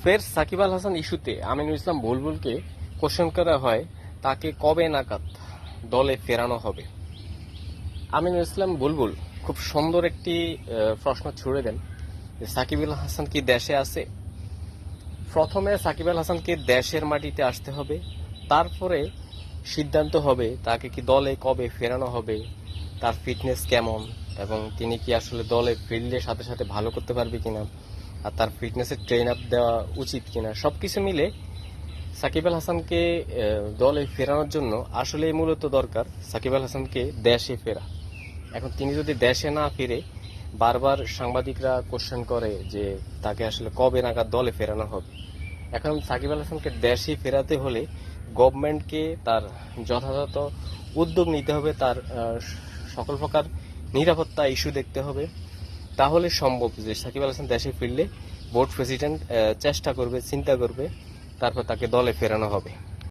ফের সাকিব আল হাসান ইস্যুতে আমিনুল ইসলাম বুলবুলকে কোশ্চেন করা হয় তাকে কবে নাগাদ দলে ফেরানো হবে। আমিনুল ইসলাম বুলবুল খুব সুন্দর একটি প্রশ্ন ছুড়ে দেন যে সাকিব আল হাসান কি দেশে আছে। প্রথমে সাকিব আল হাসানকে দেশের মাটিতে আসতে হবে, তারপরে সিদ্ধান্ত হবে তাকে কি দলে কবে ফেরানো হবে, তার ফিটনেস কেমন এবং তিনি কি আসলে দলে ফিল্ডের সাথে সাথে ভালো করতে পারবে কিনা, আর তার ফিটনেসের ট্রেন আপ দেওয়া উচিত কিনা, সবকিছু মিলে সাকিব আল হাসানকে দলে ফেরানোর জন্য আসলে মূলত দরকার সাকিব আল হাসানকে দেশে ফেরা। এখন তিনি যদি দেশে না ফিরে, বারবার সাংবাদিকরা কোশ্চেন করে যে তাকে আসলে কবে নাগাদ দলে ফেরানো হবে। এখন সাকিব আল হাসানকে দেশে ফেরাতে হলে গভর্নমেন্টকে তার যথাযথ উদ্যোগ নিতে হবে, তার সকল প্রকার নিরাপত্তা ইস্যু দেখতে হবে। তাহলে সম্ভব যে সাকিব আল হাসান দেশে ফিরলে বোর্ড প্রেসিডেন্ট চেষ্টা করবে, চিন্তা করবে, তারপর তাকে দলে ফেরানো হবে।